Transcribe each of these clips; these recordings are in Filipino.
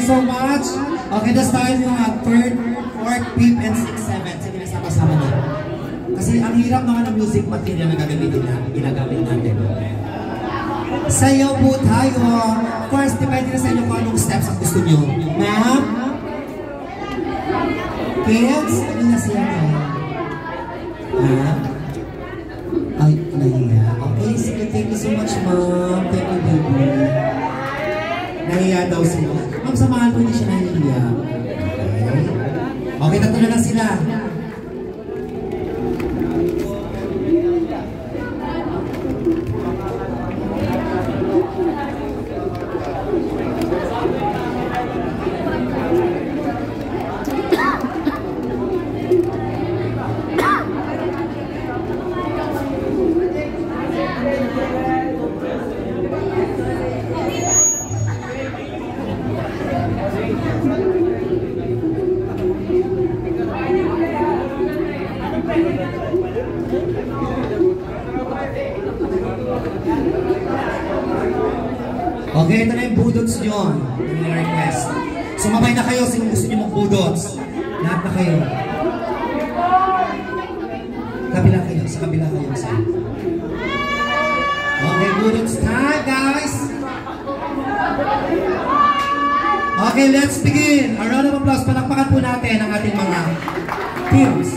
you so much. Okay, the style yung 3rd, 4th, 5th, and 6th, 7th. Sige, nasama-sama na. Kasi ang hirap naman ng music material na ginagamit natin. Sayaw po tayo. Of course, depende na sa inyo kung anong steps ang gusto nyo. Ma'am? Kids? Ano na siya kayo? Ha? Ay, nahiya. Okay, sige, thank you so much, ma'am. Thank you, baby. Nahiya daw sila. Ma'am, samahan ko, hindi siya nahiya. Okay. Okay, tatlo na sila. Okay, ito na yung budots nyo. Ito na yung request. Sumabay na kayo kung gusto nyo mag-budots. Lahat na kayo. Kabila kayo. Sa kabila kayo. Okay, budots time, guys. Okay, let's begin. A round of applause. Palakpakan po natin ang ating mga teams.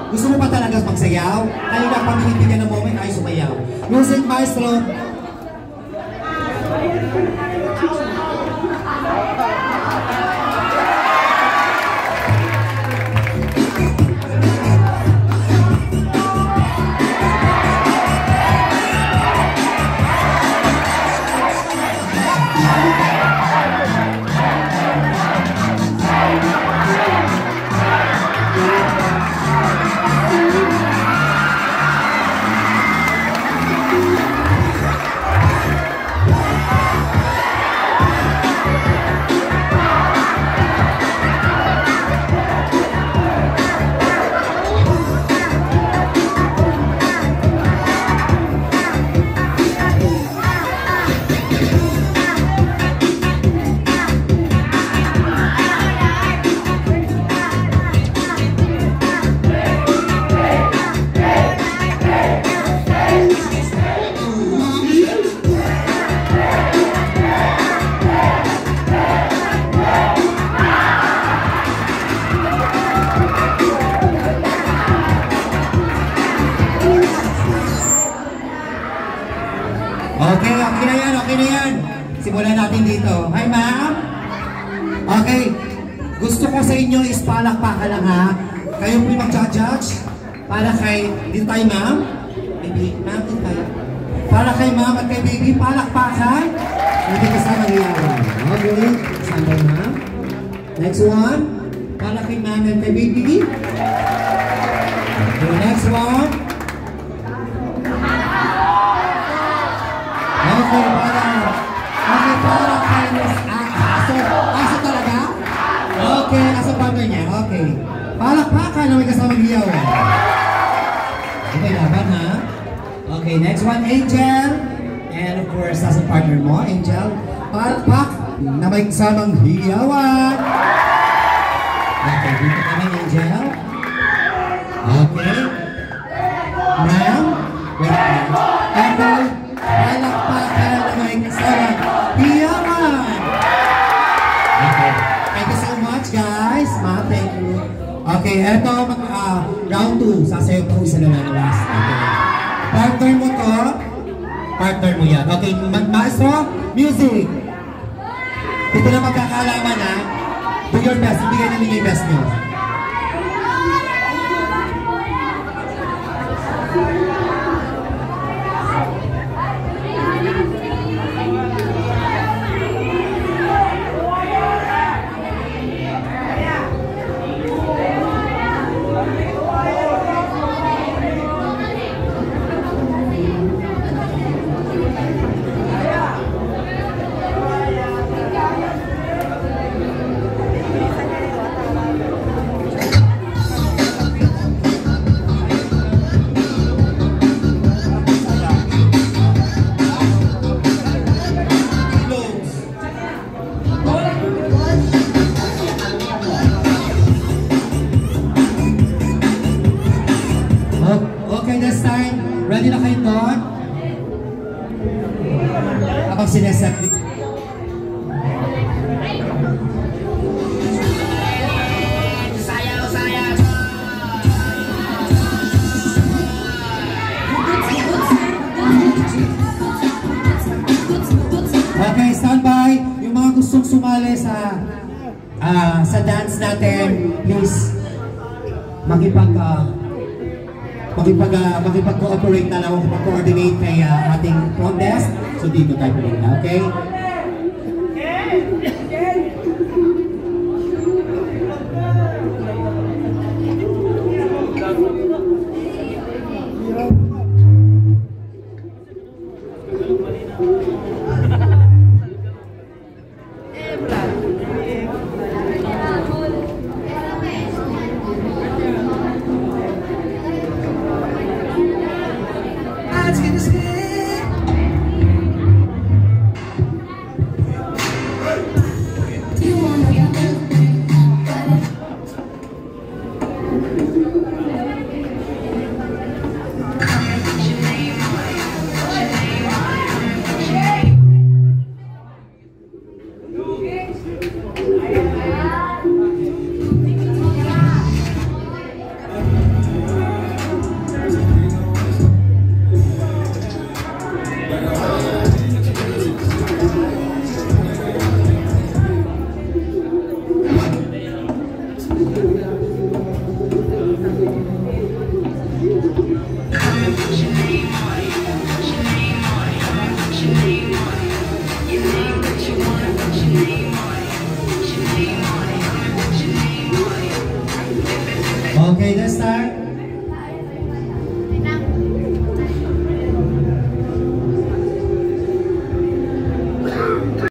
Gusto mo pa talaga magsayaw? Ayaw na pamilipin ng moment ay sumayaw. Music maestro. Okay, okay na yan, okay na yan. Simulan natin dito. Hi, ma'am. Okay. Gusto ko sa inyo is palakpakan lang ha. Kayo po yung mag-judge. Para kay, dito tayo ma'am. Baby, ma'am, dito tayo. Para kay ma'am at kay baby, palakpakan. Hindi kasama niyawan. Okay, kasama ma'am. Next one. Para kay ma'am at kay baby. Okay, next one. Okay, para kay aso talaga? Okay, aso partner niya. Okay. Palakpakan na may kasamang hiyaw. Okay, laban ha? Okay, next one, Angel. And of course, aso partner mo, Angel. Palakpak na may kasamang hiyawan. Okay, dito kami, Angel. Okay. Ma'am, wait. Apple, palakpakan na may kasamang hiyawan. Okay. Thank you so much, guys. Ma, thank you. Okay, eto, round 2. Sasayaw po isa na last. Okay. Partner mo to. Partner mo yan. Okay, maestro, music. Dito na magkakalaman ha. Do your best. Ibigay namin yung best nyo. Okay, this time, ready na kayo doon? Habang sineset. Sayaw, sayaw! Okay, standby. Yung mga gustong sumali sa dance natin, please makipag-cooperate na lang o mag-coordinate kay ating front desk. So dito tayo pumunta, okay?